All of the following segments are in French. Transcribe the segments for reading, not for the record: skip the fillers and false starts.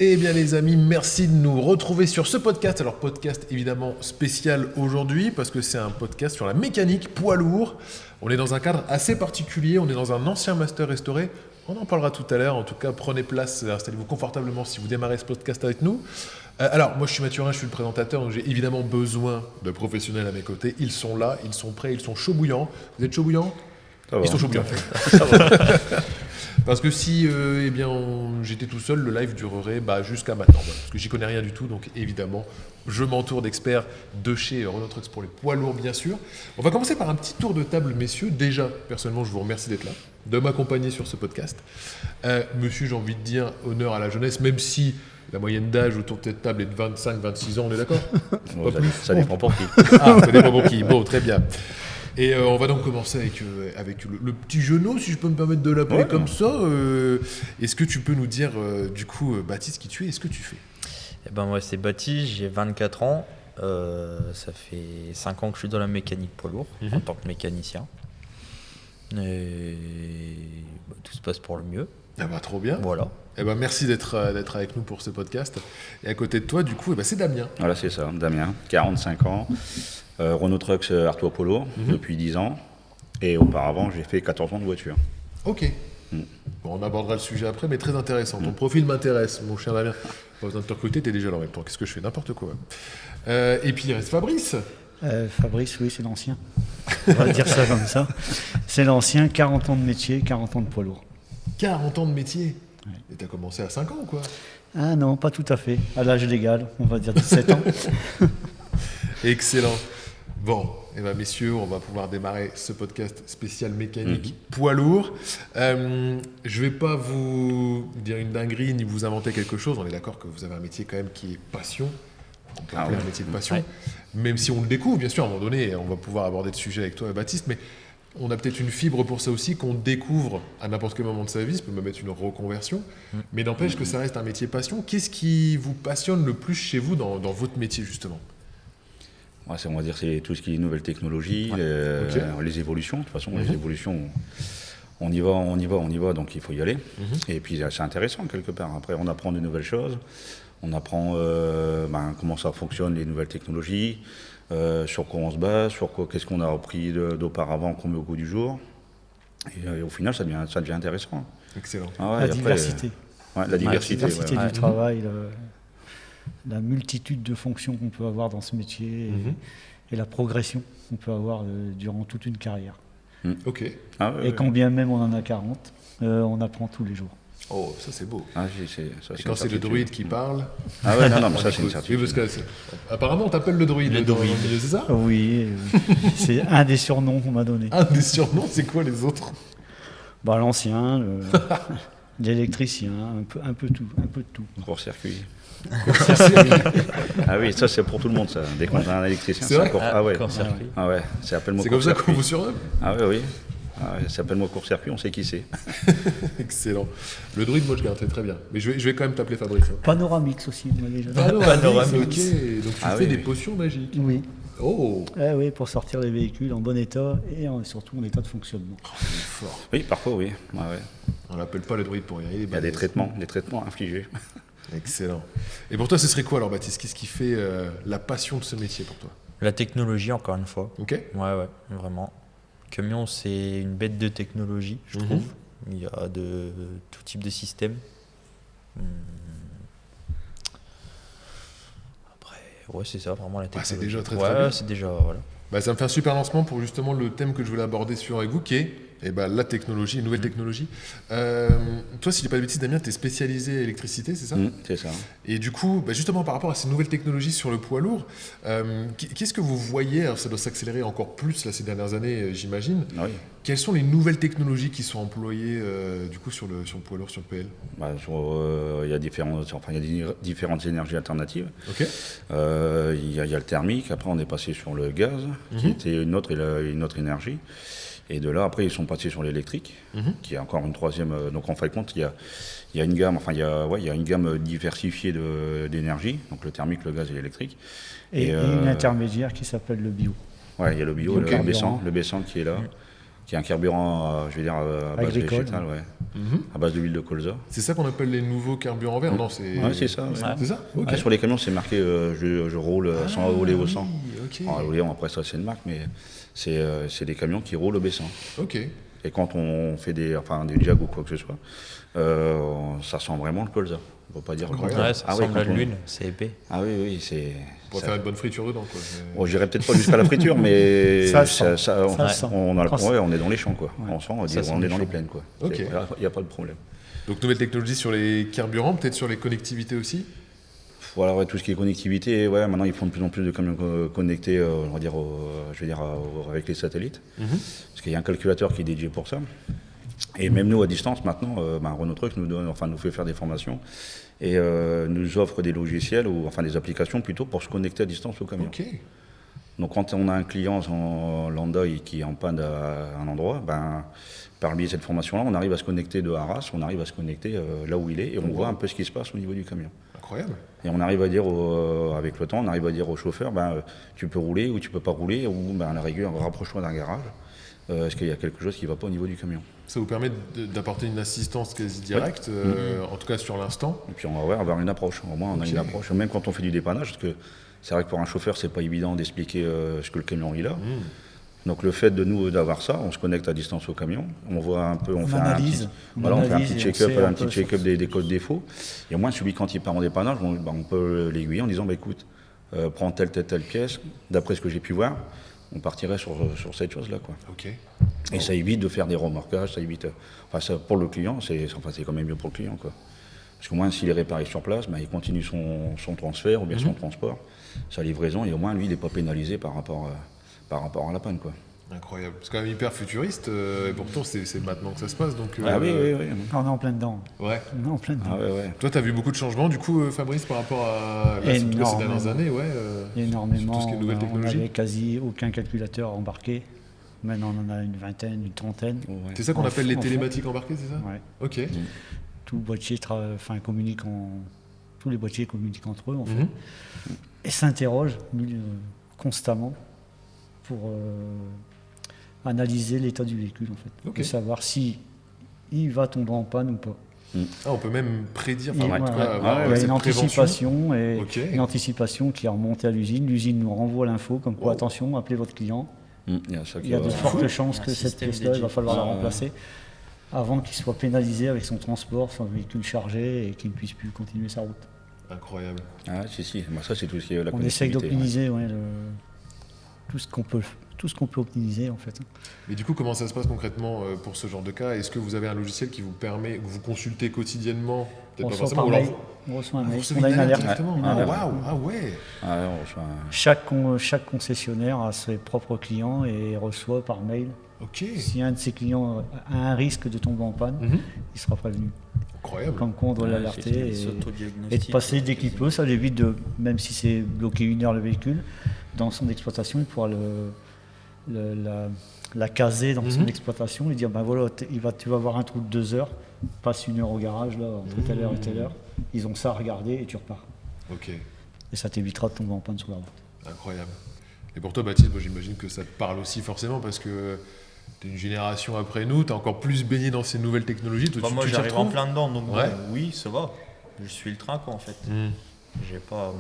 Eh bien les amis, merci de nous retrouver sur ce podcast. Alors podcast évidemment spécial aujourd'hui parce que c'est un podcast sur la mécanique poids lourd. On est dans un cadre assez particulier, on est dans un ancien master restauré. On en parlera tout à l'heure, en tout cas prenez place, installez-vous confortablement si vous démarrez ce podcast avec nous. Alors moi je suis Mathurin, je suis le présentateur, donc j'ai évidemment besoin de professionnels à mes côtés. Ils sont là, ils sont prêts, ils sont chauds bouillants. Vous êtes chauds bouillants ? Ils sont chauds bouillants. Parce que si j'étais tout seul, le live durerait jusqu'à maintenant. Voilà, parce que j'y connais rien du tout, donc évidemment, je m'entoure d'experts de chez Renault Trucks pour les poids lourds, bien sûr. On va commencer par un petit tour de table, messieurs. Déjà, personnellement, je vous remercie d'être là, de m'accompagner sur ce podcast. Monsieur, j'ai envie de dire honneur à la jeunesse, même si la moyenne d'âge autour de cette table est de 25-26 ans, on est d'accord ? Ça dépend pour qui. Ah, ça dépend pour qui. Bon, très bien. Et on va donc commencer avec le petit genou, si je peux me permettre de l'appeler comme ça. Est-ce que tu peux nous dire, du coup, Baptiste, qui tu es et ce que tu fais ? Eh ben, moi, c'est Baptiste, j'ai 24 ans. Ça fait 5 ans que je suis dans la mécanique poids lourd, en tant que mécanicien. Et tout se passe pour le mieux. Trop bien. Voilà. Merci d'être avec nous pour ce podcast. Et à côté de toi, du coup, c'est Damien. Voilà, c'est ça, Damien, 45 ans. Renault Trucks Artois Polo depuis 10 ans. Et auparavant, j'ai fait 14 ans de voiture. Ok. Bon, on abordera le sujet après, mais très intéressant. Ton profil m'intéresse, mon cher Damien. Pas besoin de te recruter, t'es déjà là en même temps. Qu'est-ce que je fais ? N'importe quoi. Et puis il reste Fabrice. Fabrice, oui, c'est l'ancien. On va dire ça comme ça. C'est l'ancien, 40 ans de métier, 40 ans de poids lourd. 40 ans de métier. Ouais. Et t'as commencé à 5 ans ou quoi ? Ah non, pas tout à fait. À l'âge légal, on va dire 17 ans. Excellent. Bon, messieurs, on va pouvoir démarrer ce podcast spécial mécanique poids lourd. Je vais pas vous dire une dinguerie ni vous inventer quelque chose. On est d'accord que vous avez un métier quand même qui est passion. On peut appeler un métier de passion. Ouais. Même si on le découvre, bien sûr, à un moment donné, on va pouvoir aborder le sujet avec toi, Baptiste, mais on a peut-être une fibre pour ça aussi qu'on découvre à n'importe quel moment de sa vie. Ça peut même être une reconversion. Mais n'empêche que ça reste un métier passion. Qu'est-ce qui vous passionne le plus chez vous dans votre métier, justement ? Ouais, on va dire c'est tout ce qui est nouvelles technologies, les évolutions. De toute façon, les évolutions, on y va, donc il faut y aller. Et puis c'est intéressant quelque part. Après, on apprend de nouvelles choses. On apprend comment ça fonctionne, les nouvelles technologies, sur quoi on se base, qu'est-ce qu'on a appris d'auparavant qu'on met au goût du jour. Et au final, ça devient intéressant. Excellent. La diversité. La diversité du travail. La multitude de fonctions qu'on peut avoir dans ce métier et la progression qu'on peut avoir durant toute une carrière. Ok. Et quand bien même on en a 40, on apprend tous les jours. Oh, ça c'est beau. Et quand c'est le druide qui parle... Ah ouais, non, mais ça c'est une certitude. Oui, parce que apparemment on t'appelle le druide. Le druide, c'est ça ? Oui, c'est un des surnoms qu'on m'a donné. Un des surnoms, c'est quoi les autres ? L'ancien, l'électricien, un peu de tout. Court-circuit. Ah oui, ça c'est pour tout le monde ça. Dès qu'on a un électricien, c'est vrai. Court-circuit. Ah ouais, c'est appelle-moi c'est comme ça qu'on vous surnomme. Ah oui. Ça s'appelle-moi court-circuit, on sait qui c'est. Excellent. Le druide, moi je garde très bien. Mais je vais quand même t'appeler Fabrice. Panoramix aussi, vous m'avez déjà dit. Panoramique, ok. Donc tu fais des potions magiques. Oui. Oh. Oui, pour sortir les véhicules en bon état et surtout en état de fonctionnement. C'est fort. Oui, parfois oui. Ouais. On l'appelle pas le druide pour rien. Il y a des traitements infligés. Excellent. Et pour toi, ce serait quoi alors, Baptiste ? Qu'est-ce qui fait la passion de ce métier pour toi ? La technologie, encore une fois. Ok. Ouais, vraiment. Camion, c'est une bête de technologie, je trouve. Il y a de tout type de systèmes. Après, c'est ça, vraiment la technologie. C'est déjà très bien. C'est déjà, voilà. Ça me fait un super lancement pour justement le thème que je voulais aborder avec vous, qui est la technologie, une nouvelle technologie. Toi, si je dis pas de bêtises, Damien, tu es spécialisé électricité, c'est ça ? C'est ça. Et du coup, justement par rapport à ces nouvelles technologies sur le poids lourd, qu'est-ce que vous voyez ? Alors ça doit s'accélérer encore plus là, ces dernières années, j'imagine. Oui. Quelles sont les nouvelles technologies qui sont employées du coup sur le poids lourd, sur le PL ? Il y a différentes énergies alternatives. Ok. Il y a le thermique, après on est passé sur le gaz, qui était une autre énergie. Et de là, après, ils sont passés sur l'électrique, qui est encore une troisième. Donc, en fin de compte, il y a une gamme, il y a une gamme diversifiée d'énergie, donc le thermique, le gaz et l'électrique. Et une intermédiaire qui s'appelle le bio. Ouais, il y a le bio, le B100 qui est là. qui est un carburant, je vais dire, à base Agricole. végétale, à base d'huile de colza. C'est ça qu'on appelle les nouveaux carburants verts? Non, c'est... Ouais, c'est ça. Ouais. C'est ça? Ok. Ouais, sur les camions, c'est marqué je roule sans rouler au sang. Ok. Alors, l'éolien, après ça, c'est une marque, mais c'est des camions qui roulent au baissant. Ok. Et quand on fait des jag ou quoi que ce soit, ça sent vraiment le colza. On ne peut pas dire le Incroyable. contraire. Ouais, ça Ah ressemble oui, à quand on- l'huile, c'est épais. Ah oui, c'est. Pour faire une bonne friture dedans, quoi. Bon, j'irai peut-être pas jusqu'à la friture, mais Ça se sent. ça, Ça se sent. on, a le- Quand ouais, on est dans les champs, quoi. Ouais. On sent, on, dit, Ça sent on les est dans les champs. plaines, quoi. Ok. Il n'y a pas de problème. Donc, nouvelle technologie sur les carburants, peut-être sur les connectivités aussi? Voilà, ouais, tout ce qui est connectivité, ouais, maintenant ils font de plus en plus de camions connectés, on va dire, avec les satellites. Parce qu'il y a un calculateur qui est dédié pour ça. Et même nous, à distance, maintenant, Renault Trucks nous fait faire des formations et nous offre des logiciels, des applications plutôt, pour se connecter à distance au camion. Ok. Donc quand on a un client en lambda qui est en panne à un endroit, par le biais de cette formation-là, on arrive à se connecter de Arras, on arrive à se connecter là où il est, et on voit un peu ce qui se passe au niveau du camion. Incroyable. Et on arrive à dire, avec le temps, on arrive à dire au chauffeur, tu peux rouler ou tu peux pas rouler, ou à la rigueur, rapproche-toi d'un garage, est-ce qu'il y a quelque chose qui ne va pas au niveau du camion. Ça vous permet d'apporter une assistance quasi directe, en tout cas sur l'instant. Et puis on va avoir une approche, au moins on a une approche, même quand on fait du dépannage, parce que c'est vrai que pour un chauffeur, c'est pas évident d'expliquer ce que le camion il a. Donc le fait de nous d'avoir ça, on se connecte à distance au camion, on voit un peu, on fait analyse. un analyse petit et on check-up, sait un un peu petit check-up des codes défauts. Et au moins celui quand il part en dépannage, on peut l'aiguiller en disant écoute, prends telle pièce, d'après ce que j'ai pu voir, on partirait sur cette chose-là, quoi. Ok. Et ça évite de faire des remorquages, ça évite. Ça, pour le client, c'est quand même mieux pour le client, quoi. Parce qu'au moins, s'il est réparé sur place, il continue son transfert ou bien son transport, sa livraison, et au moins, lui, il n'est pas pénalisé par rapport à la panne, quoi. Incroyable. C'est quand même hyper futuriste, et pourtant c'est maintenant que ça se passe. Donc, Oui. On est en plein dedans. Ouais. On est en plein dedans. Ouais. Toi, tu as vu beaucoup de changements, du coup, Fabrice, par rapport à ces dernières années, Énormément. Sur tout ce qui est nouvelles On technologies. n'avait quasi aucun calculateur embarqué. Maintenant, on en a une vingtaine, une trentaine. C'est ça qu'on En appelle les fond. télématiques embarquées, c'est ça? Ouais. Ok. Tout le boîtier communique tous les boîtiers communiquent entre eux, en fait. Et s'interrogent constamment pour analyser l'état du véhicule, en fait. Ok. Et savoir si il va tomber en panne ou pas. Ah, on peut même prédire, Il y en tout cas, avoir a cette une prévention. anticipation et Ok. une anticipation qui est remontée à l'usine. L'usine nous renvoie l'info comme quoi, Wow. attention, appelez votre client. Il y a ça qui Il y a de va- fortes chances Un que cette système pièce-là, il va dédié. falloir la Ah, ouais. remplacer avant qu'il soit pénalisé avec son transport, son véhicule chargé et qu'il ne puisse plus continuer sa route. Incroyable. Ah, si. Ça, c'est tout ce qui est la On essaye connectivité, d'optimiser tout ce qu'on peut optimiser, en fait. Mais du coup, comment ça se passe concrètement pour ce genre de cas? Est-ce que vous avez un logiciel qui vous permet, que vous consultez quotidiennement? On Peut-être pas reçoit forcément, par ou mail. alors- On reçoit un Ah, vous mail. recevez On a une alerte. directement. Une Ah, alerte. waouh, ah ouais. Ah, ouais, on reçoit un- Chaque concessionnaire a ses propres clients et reçoit par mail. Ok. Si un de ses clients a un risque de tomber en panne, il sera prévenu. Incroyable. Comme quoi on doit Ouais, l'alerter c'est- et de S'autodiagnostic. passer dès qu'il peut. Ça l'évite même si c'est bloqué 1 heure le véhicule, dans son exploitation, il pourra la caser dans son exploitation et dire voilà, tu vas avoir un trou de 2 heures, passe 1 heure au garage là, entre telle heure et telle heure. Ils ont ça à regarder et tu repars. Ok. Et ça t'évitera de tomber en panne sur la route. Incroyable. Et pour toi, Baptiste, moi, j'imagine que ça te parle aussi forcément parce que tu es une génération après nous, tu es encore plus baigné dans ces nouvelles technologies. Toi, Moi, tu t'y j'arrive en retrouves? plein dedans, donc Ouais. oui, ça va. Je suis le train, quoi, en fait. J'ai pas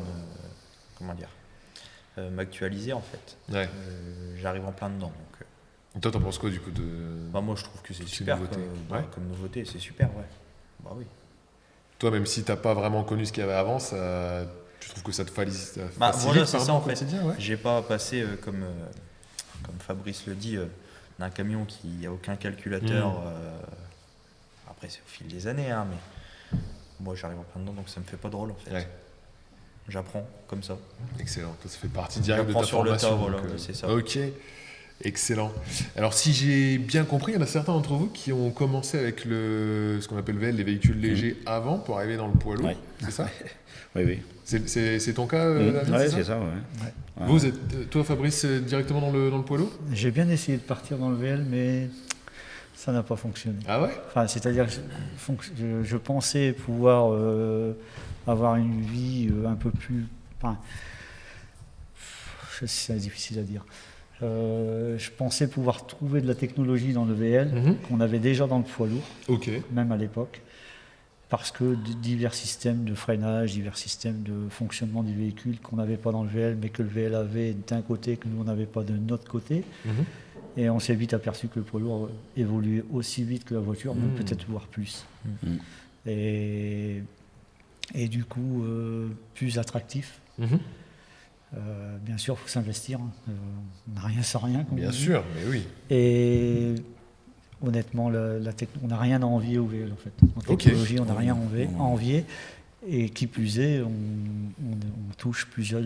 à m'actualiser, en fait. Ouais. J'arrive en plein dedans. Donc, Toi, t'en penses quoi du coup de... moi, je trouve que c'est Toutes ces super. nouveautés. Quoi. Ouais. Comme nouveauté, c'est super, ouais. Bah oui. Toi, même si t'as pas vraiment connu ce qu'il y avait avant, tu trouves que ça te facilite Voilà, c'est ça, en au fait. quotidien, ouais. J'ai pas passé, comme Fabrice le dit, d'un camion qui n'a aucun calculateur. Après, c'est au fil des années, hein, mais moi, j'arrive en plein dedans, donc ça me fait pas de rôle, en fait. Ouais. J'apprends comme ça. Excellent. Toi, ça fait partie directe de ta J'apprends sur le formation. tas, voilà, donc, c'est ça. Ok. Excellent. Alors, si j'ai bien compris, il y en a certains d'entre vous qui ont commencé avec ce qu'on appelle les véhicules légers avant pour arriver dans le poids lourd. Ouais. C'est ça? Oui. C'est ton cas, David, Ouais, c'est c'est ça? ça, ouais. Vous êtes, toi, Fabrice, directement dans le poids lourd? J'ai bien essayé de partir dans le VL, mais ça n'a pas fonctionné. Ah ouais? Enfin, c'est-à-dire que je pensais pouvoir avoir une vie un peu plus... Enfin, c'est difficile à dire. Je pensais pouvoir trouver de la technologie dans le VL qu'on avait déjà dans le poids lourd, même à l'époque, parce que divers systèmes de freinage, divers systèmes de fonctionnement du véhicule qu'on n'avait pas dans le VL, mais que le VL avait d'un côté, que nous on n'avait pas de notre côté. Et on s'est vite aperçu que le poids lourd évoluait aussi vite que la voiture, même peut-être voire plus. Et du coup, plus attractif. Bien sûr, il faut s'investir. On n'a rien sans rien. Bien sûr, mais oui. Et honnêtement, on n'a rien à envier au VL en fait. En technologie, on n'a rien à envier. Et qui plus est, on touche plusieurs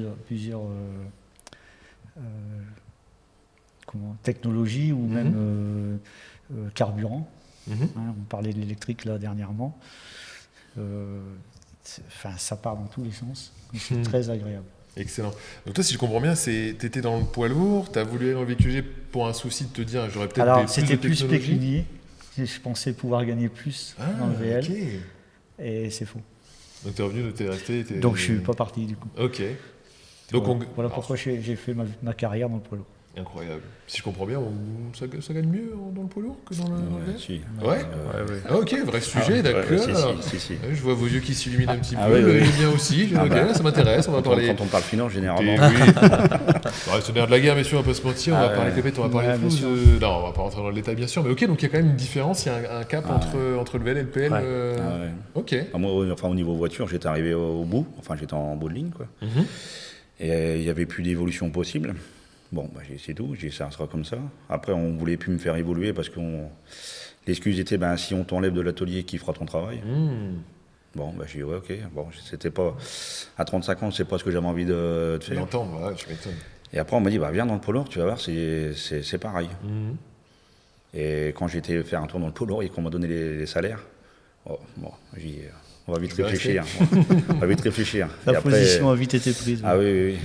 technologies ou même carburant. On parlait de l'électrique là dernièrement. Ça part dans tous les sens. C'est très agréable. Excellent. Donc toi, si je comprends bien, tu étais dans le poids lourd, tu as voulu aller dans le VQG pour un souci de te dire j'aurais peut-être Alors, plus de c'était plus technologie. pécunier. Je pensais pouvoir gagner plus dans le VL. Et c'est faux. Donc tu es revenu, tu es resté. Donc je suis pas parti du coup. Ok. Donc voilà pourquoi j'ai fait ma carrière dans le poids lourd. Incroyable. Si je comprends bien, ça gagne mieux dans le poids lourd que dans le VL. Si. Ouais. Ah, ok, vrai sujet, d'accord. Si. Je vois vos yeux qui s'illuminent un petit peu. Oui. Le mien aussi. Ça m'intéresse. On va parler. Quand on parle finance, généralement. Oui. On reste nerf de la guerre, messieurs, on va pas se mentir. On va parler TP, on va parler flouze. Non, on va pas rentrer dans le détail, bien sûr. Mais ok, donc il y a quand même une différence. Il y a un cap entre le VL et le PL. Ok. Moi, au niveau voiture, j'étais arrivé au bout. Enfin, j'étais en bout de ligne, quoi. Et il n'y avait plus d'évolution possible. Bon, c'est tout, j'ai dit ça sera comme ça. Après, on ne voulait plus me faire évoluer parce que l'excuse était, si on t'enlève de l'atelier, qui fera ton travail. Bon, j'ai dit, ouais, ok. Bon, c'était pas... À 35 ans, c'est pas ce que j'avais envie de faire. D'entendre, tu m'étonnes. Et après, on m'a dit, viens dans le pôle lourd, tu vas voir, c'est pareil. Et quand j'ai été faire un tour dans le pôle lourd et qu'on m'a donné les salaires, j'ai dit... On va vite réfléchir. La position a vite été prise. Ah oui.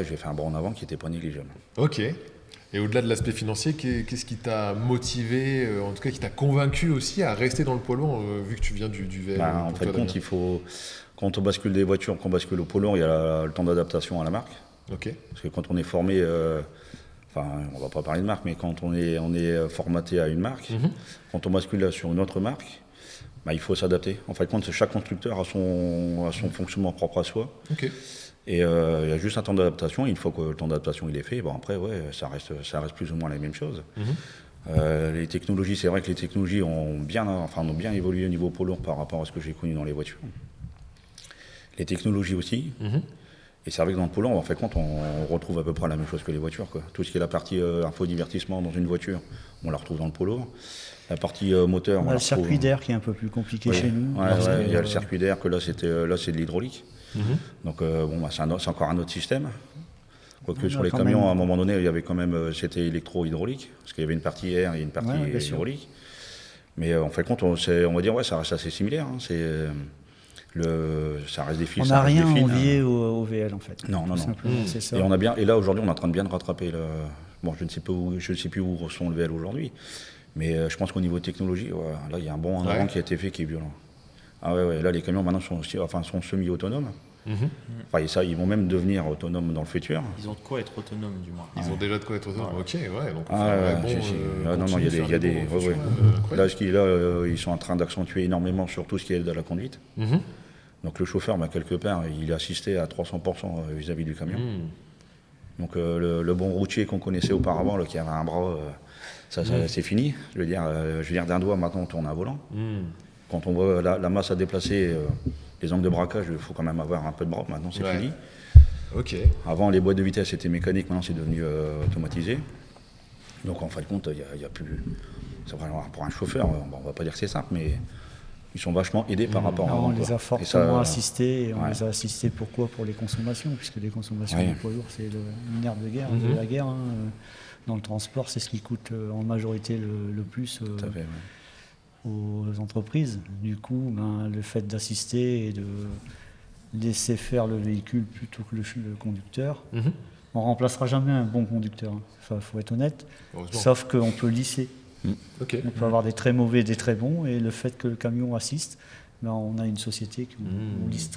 J'ai fait un bond en avant qui n'était pas négligeable. Ok. Et au-delà de l'aspect financier, qu'est-ce qui t'a motivé, en tout cas qui t'a convaincu aussi à rester dans le poids lourd, vu que tu viens du VL? En fin de compte, il faut, quand on bascule des voitures, qu'on bascule au poids lourd, il y a le temps d'adaptation à la marque. Ok. Parce que quand on est formé, on ne va pas parler de marque, mais quand on est formaté à une marque, quand on bascule sur une autre marque, il faut s'adapter. En fait, chaque constructeur a son fonctionnement propre à soi. Okay. Et il y a juste un temps d'adaptation. Une fois que le temps d'adaptation il est fait, après, ça reste plus ou moins la même chose. Les technologies, c'est vrai que les technologies ont bien évolué au niveau poids lourd par rapport à ce que j'ai connu dans les voitures. Les technologies aussi. Et c'est vrai que dans le poids lourd, en fait, on retrouve à peu près la même chose que les voitures, quoi. Tout ce qui est la partie infodivertissement dans une voiture, on la retrouve dans le poids lourd. La partie moteur, on a le circuit d'air qui est un peu plus compliqué chez nous. Il y a le circuit d'air que là c'est de l'hydraulique. Donc c'est encore un autre système. Quoique sur les camions, à un moment donné, il y avait quand même c'était électro-hydraulique, parce qu'il y avait une partie air et une partie hydraulique. Mais en fait, on va dire ça reste assez similaire. Ça reste des fils. On n'a rien envié au VL en fait. Non. Simplement, c'est ça. Et là aujourd'hui, on est en train de bien rattraper. Je ne sais plus où sont le VL aujourd'hui. Mais je pense qu'au niveau technologie, là, il y a un bond en avant qui a été fait qui est violent. Là, les camions maintenant sont semi-autonomes. Ils vont même devenir autonomes dans le futur. Ils ont de quoi être autonomes, du moins. Ils ont déjà de quoi être autonomes. Ok, donc il y a des. Là, ils sont en train d'accentuer énormément sur tout ce qui est de la conduite. Donc le chauffeur, quelque part, il est assisté à 300% vis-à-vis du camion. Donc le bon routier qu'on connaissait auparavant, qui avait un bras. Ça c'est fini. Je veux dire, d'un doigt, maintenant, on tourne à volant. Quand on voit la masse à déplacer, les angles de braquage, il faut quand même avoir un peu de bras. Maintenant, c'est fini. Ok. Avant, les boîtes de vitesse étaient mécaniques. Maintenant, c'est devenu automatisé. Donc, en fin de compte, il y a plus... Pour un chauffeur, on ne va pas dire que c'est simple, mais ils sont vachement aidés par rapport à avant. On les a fortement assistés. Et on les a assistés pourquoi ? Pour les consommations, puisque les consommations du poids lourd, c'est le nerf de guerre, de la guerre. Dans le transport, c'est ce qui coûte en majorité le plus aux entreprises. Du coup, le fait d'assister et de laisser faire le véhicule plutôt que le conducteur, on ne remplacera jamais un bon conducteur. Il faut être honnête. Sauf qu'on peut lisser. On peut avoir des très mauvais, des très bons. Et le fait que le camion assiste, on a une société qui lisse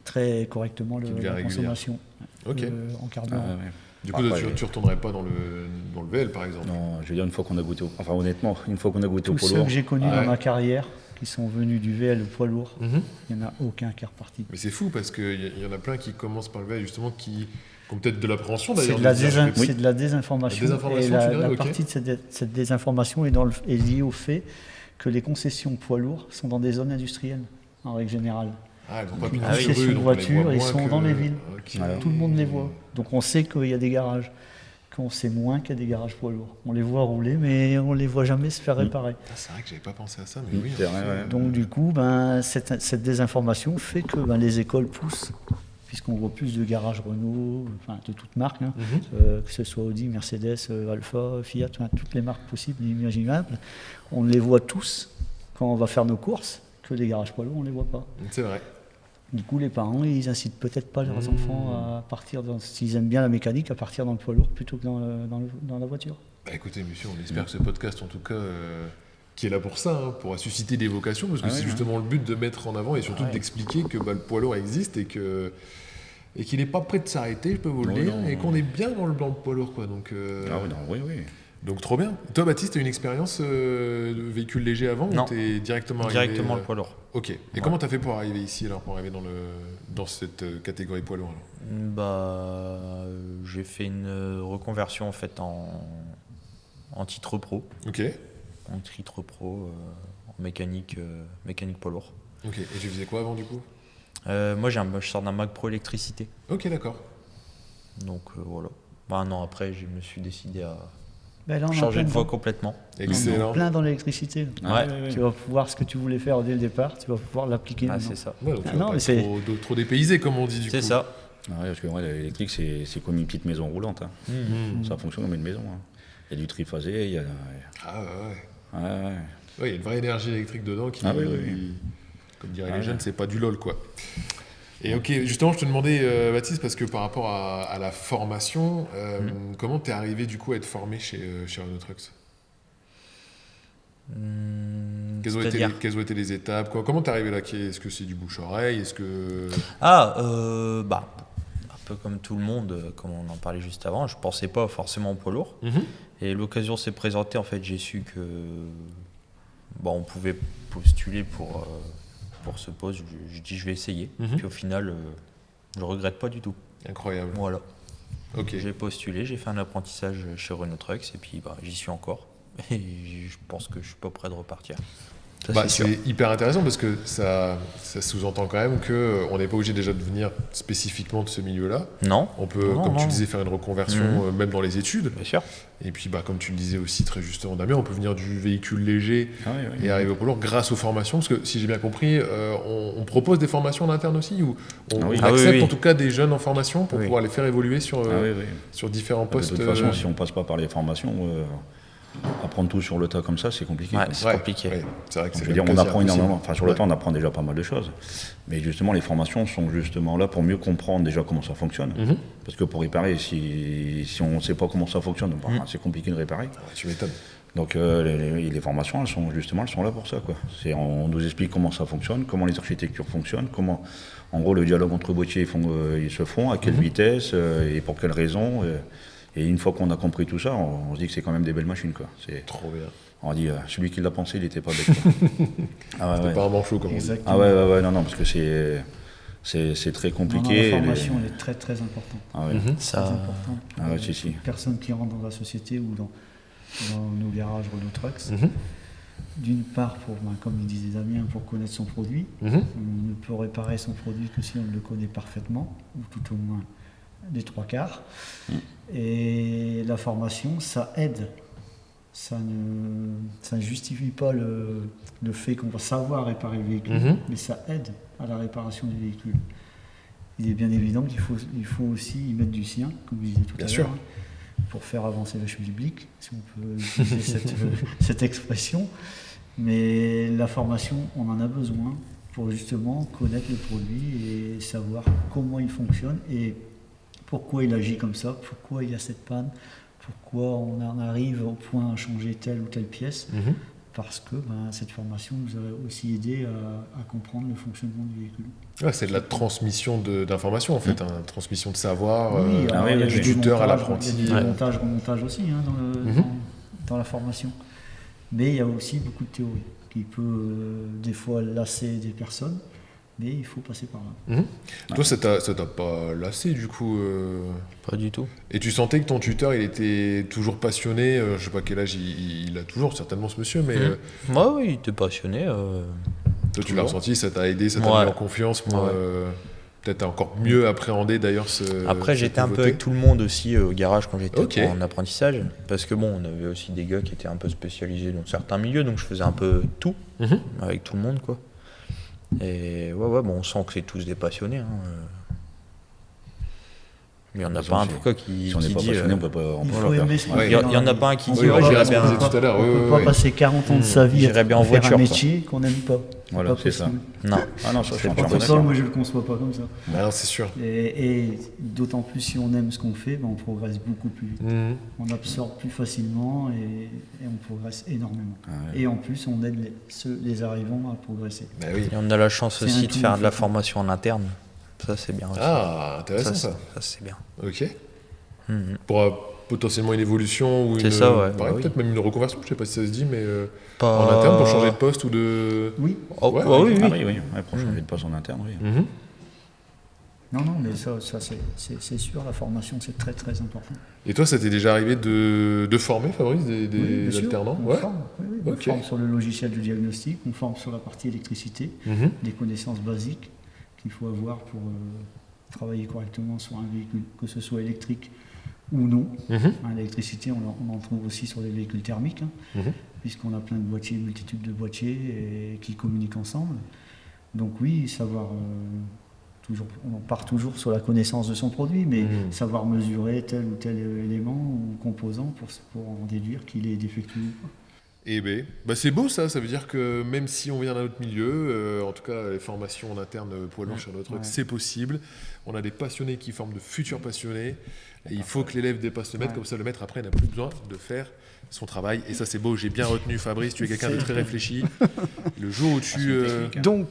très correctement la consommation en carburant. Du coup, tu retournerais pas dans le VL, par exemple? Non, je veux dire, une fois qu'on a goûté au poids lourd. Tous ceux que j'ai connus dans ma carrière, qui sont venus du VL au poids lourd, il n'y en a aucun qui est reparti. Mais c'est fou, parce qu'il y en a plein qui commencent par le VL, justement, qui ont peut-être de l'appréhension, d'ailleurs. C'est de la désinformation. Et la partie de cette désinformation est liée au fait que les concessions poids lourds sont dans des zones industrielles, en règle générale. Ah, ils n'ont pas pu concessions de voitures, ils sont dans les villes. Tout le monde les voit. Donc on sait qu'il y a des garages. Qu'on sait moins qu'il y a des garages poids lourds. On les voit rouler, mais on ne les voit jamais se faire réparer. C'est vrai que je n'avais pas pensé à ça, mais oui. C'est vrai, ouais. Donc du coup, cette désinformation fait que les écoles poussent, puisqu'on voit plus de garages Renault, de toutes marques, que ce soit Audi, Mercedes, Alfa, Fiat, toutes les marques possibles et imaginables. On les voit tous quand on va faire nos courses, que les garages poids lourds, on ne les voit pas. C'est vrai. Du coup, les parents, ils incitent peut-être pas leurs enfants à partir, s'ils aiment bien la mécanique, à partir dans le poids lourd plutôt que dans la voiture. Écoutez, monsieur, on espère que ce podcast, en tout cas, qui est là pour ça, pourra susciter des vocations, parce que c'est justement le but de mettre en avant et surtout d'expliquer que le poids lourd existe et qu'il n'est pas prêt de s'arrêter, je peux vous le dire, et qu'on est bien dans le poids lourd, quoi. Donc, oui. Donc trop bien. Toi, Baptiste, tu as une expérience de véhicule léger avant Non. ou tu es directement arrivé Directement le poids lourd. Ok. Et comment tu as fait pour arriver ici, alors, pour arriver dans cette catégorie poids lourd J'ai fait une reconversion en fait en titre pro. Ok. En titre pro en mécanique poids lourd. Ok. Et tu faisais quoi avant du coup Moi, je sors d'un Mac Pro électricité. Ok, d'accord. Donc voilà. Un an après, je me suis décidé à Là, changer de voie complètement. Excellent. On est plein dans l'électricité. Ouais. Tu vas pouvoir ce que tu voulais faire dès le départ, tu vas pouvoir l'appliquer. C'est ça. Ouais, donc tu vas pas trop dépaysé, comme on dit du coup. C'est ça. Parce que l'électrique, c'est comme une petite maison roulante. Ça fonctionne comme une maison. Il y a du triphasé, il y a... Ah ouais. Ouais. Il y a une vraie énergie électrique dedans qui, comme diraient les jeunes, c'est pas du LOL, quoi. Et ok, justement, je te demandais, Baptiste, parce que par rapport à la formation, comment t'es arrivé du coup à être formé chez Renault Trucks? Quelles ont été les étapes, quoi? Comment t'es arrivé là? Est-ce que c'est du bouche-oreille? Est-ce que... un peu comme tout le monde, comme on en parlait juste avant, je pensais pas forcément au poids lourd. Et l'occasion s'est présentée, en fait, j'ai su que on pouvait postuler pour ce poste. Je dis je vais essayer. Puis au final, je regrette pas du tout. Incroyable. Voilà. Ok. J'ai postulé, j'ai fait un apprentissage chez Renault Trucks et puis j'y suis encore. Et je pense que je suis pas prêt de repartir. C'est hyper intéressant parce que ça sous-entend quand même qu'on n'est pas obligé déjà de venir spécifiquement de ce milieu-là. Non. On peut, tu disais, faire une reconversion même dans les études. Bien sûr. Et puis, comme tu le disais aussi très justement, Damien, on peut venir du véhicule léger et arriver au poids lourd grâce aux formations. Parce que si j'ai bien compris, on propose des formations en interne aussi, ou on accepte en tout cas des jeunes en formation pour pouvoir les faire évoluer sur différents postes. De toute façon, si on passe pas par les formations... apprendre tout sur le tas comme ça, c'est compliqué. C'est compliqué. Ouais. C'est vrai que je veux dire, on apprend énormément. Enfin, sur le tas, on apprend déjà pas mal de choses. Mais justement, les formations sont justement là pour mieux comprendre déjà comment ça fonctionne. Parce que pour réparer, si on ne sait pas comment ça fonctionne, c'est compliqué de réparer. Tu m'étonnes. Donc les formations, elles sont là pour ça, quoi. On nous explique comment ça fonctionne, comment les architectures fonctionnent, comment, en gros, le dialogue entre boîtiers ils se font, à quelle vitesse et pour quelles raisons. Et une fois qu'on a compris tout ça, on se dit que c'est quand même des belles machines, quoi. C'est trop bien. On dit, celui qui l'a pensé, il n'était pas bête. C'était pas un manchot, comme on dit. Non, parce que c'est très compliqué. La formation, elle est très très importante. C'est très important. Si. Personne qui rentre dans la société ou dans nos garages Renault Trucks, d'une part, comme il disait Damien, pour connaître son produit. On ne peut réparer son produit que si on le connaît parfaitement, ou tout au moins des trois quarts. Et la formation, ça aide. Ça ne justifie pas le fait qu'on va savoir réparer le véhicule, mais ça aide à la réparation du véhicule. Il est bien évident qu'il faut aussi y mettre du sien, comme je disais tout à l'heure, pour faire avancer le schmilblick, si on peut utiliser cette expression. Mais la formation, on en a besoin pour justement connaître le produit et savoir comment il fonctionne et pourquoi il agit comme ça, pourquoi il y a cette panne, pourquoi on en arrive au point à changer telle ou telle pièce. parce que cette formation nous a aussi aidé à comprendre le fonctionnement du véhicule. Ouais, c'est de la transmission d'informations en fait, transmission de savoir, Oui, il y a du tuteur à l'apprenti. Il y a des montages, remontages aussi dans la formation. Mais il y a aussi beaucoup de théorie qui peut des fois lasser des personnes, mais il faut passer par là. Toi, ça t'a pas lassé du coup Pas du tout. Et tu sentais que ton tuteur, il était toujours passionné, je sais pas quel âge il a toujours, certainement ce monsieur, mais Oui, il était passionné. toi tu l'as ressenti, ça t'a aidé, ça t'a mis en confiance pour peut-être encore mieux appréhender d'ailleurs Après, j'étais un peu avec tout le monde aussi au garage quand j'étais en apprentissage, parce que on avait aussi des gars qui étaient un peu spécialisés dans certains milieux, donc je faisais un peu tout avec tout le monde, quoi. Et on sent que c'est tous des passionnés. Il n'y en a pas un pourquoi qui si on n'est pas dit passionné, on peut pas. Il faut aimer ce qu'on fait. Il y en a pas un qui dit j'irais bien tout à l'heure. On ne peut pas passer 40 ans de sa vie à bien en faire voiture, un métier qu'on n'aime pas. Voilà, c'est ça. Non. Ah non, ça, je suis Pour ça, moi, je ne le conçois pas comme ça. Non, c'est sûr. Et d'autant plus si on aime ce qu'on fait, on progresse beaucoup plus vite. On absorbe plus facilement et on progresse énormément. Et en plus, on aide les arrivants à progresser. Et on a la chance aussi de faire de la formation en interne. Ça, c'est bien aussi. Ah, intéressant ça. Ça, c'est bien. Ok. Pour potentiellement une évolution ou peut-être même une reconversion, je sais pas si ça se dit, mais en interne pour changer de poste ou de... Oui. Oui. Pour changer de poste en interne, oui. Non, mais ça c'est sûr, la formation c'est très très important. Et toi, ça t'est déjà arrivé de former, Fabrice, des alternants? On forme sur le logiciel de diagnostic, on forme sur la partie électricité, des connaissances basiques qu'il faut avoir pour travailler correctement sur un véhicule, que ce soit électrique ou non. L'électricité, on en trouve aussi sur les véhicules thermiques, puisqu'on a plein de boîtiers, multitude de boîtiers qui communiquent ensemble. Donc oui, savoir... on part toujours sur la connaissance de son produit, mais savoir mesurer tel ou tel élément ou composant pour en déduire qu'il est défectueux ou pas. Eh bien, c'est beau ça veut dire que même si on vient d'un autre milieu, en tout cas les formations en interne poids lourd chez notre truc, c'est possible. On a des passionnés qui forment de futurs passionnés, et il faut que l'élève dépasse le maître, comme ça le maître après n'a plus besoin de faire son travail, et ça c'est beau, j'ai bien retenu Fabrice, tu es quelqu'un de très réfléchi. Le jour où tu... Donc,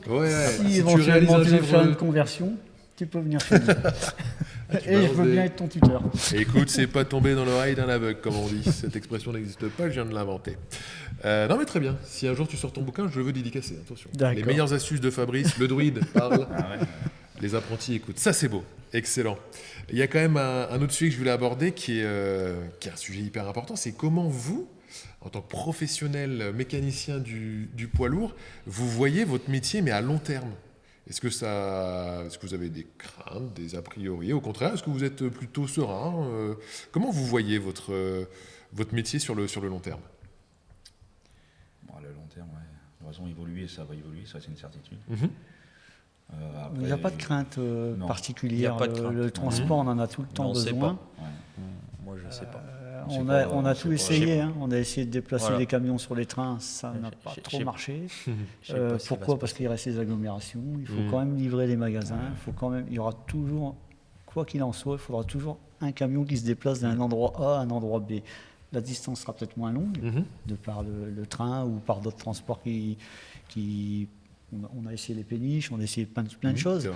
si éventuellement tu veux faire une conversion, tu peux venir chez nous. Et je veux bien être ton tuteur. Écoute, c'est pas tombé dans l'oreille d'un aveugle, comme on dit. Cette expression n'existe pas, je viens de l'inventer. Non mais très bien, si un jour tu sors ton bouquin, je veux dédicacer, attention. Les meilleures astuces de Fabrice, le druide parle, les apprentis écoutent. Ça c'est beau, excellent. Il y a quand même un autre sujet que je voulais aborder qui est un sujet hyper important, c'est comment vous, en tant que professionnel mécanicien du poids lourd, vous voyez votre métier mais à long terme. Est-ce que vous avez des craintes, des a priori? Au contraire, est-ce que vous êtes plutôt serein? Comment vous voyez votre métier sur le long terme? Le long terme, de toute façon, évoluer, ça va évoluer, ça c'est une certitude. Après, il n'y a pas de crainte particulière. Le transport, on en a tout le temps besoin. Moi, je ne sais pas. On a tout essayé. On a essayé de déplacer les camions sur les trains, ça n'a pas trop marché. Pourquoi? Parce qu'il reste les agglomérations. Il faut quand même livrer les magasins. Il y aura toujours, quoi qu'il en soit, il faudra toujours un camion qui se déplace d'un endroit A à un endroit B. La distance sera peut-être moins longue, de par le train ou par d'autres transports on a essayé les péniches, on a essayé plein de choses.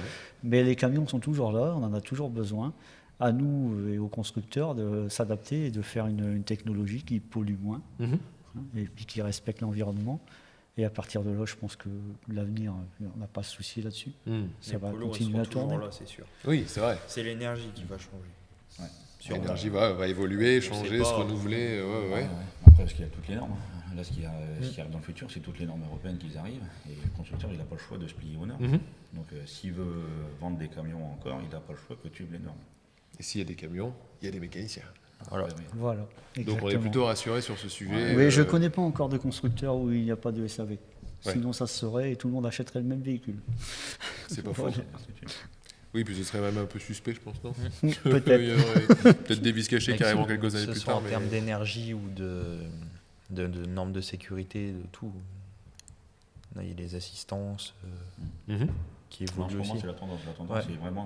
Mais les camions sont toujours là, on en a toujours besoin. À nous et aux constructeurs de s'adapter et de faire une technologie qui pollue moins et puis qui respecte l'environnement. Et à partir de là, je pense que l'avenir, on n'a pas à se soucier là-dessus. Ça va continuer à tourner. Là, c'est sûr. Oui, c'est vrai. C'est l'énergie qui va changer. L'énergie va évoluer, changer, se renouveler. Après, parce qu'il y a toutes les normes. Là, ce qui arrive dans le futur, c'est toutes les normes européennes qui arrivent. Et le constructeur, il n'a pas le choix de se plier aux normes. Donc, s'il veut vendre des camions encore, il n'a pas le choix que de suivre les normes. Et s'il y a des camions, il y a des mécaniciens. Voilà. Donc on est plutôt rassuré sur ce sujet. Oui, je ne connais pas encore de constructeur où il n'y a pas de SAV. Sinon ça se saurait et tout le monde achèterait le même véhicule. C'est pas faux. Oui, puis ce serait même un peu suspect, je pense, non? Peut-être. Il y aurait peut-être des vis cachés qui arriveront quelques années plus tard. En termes d'énergie ou de normes de sécurité, de tout. Là, il y a les assistances. qui évolue aussi. C'est la tendance. C'est vraiment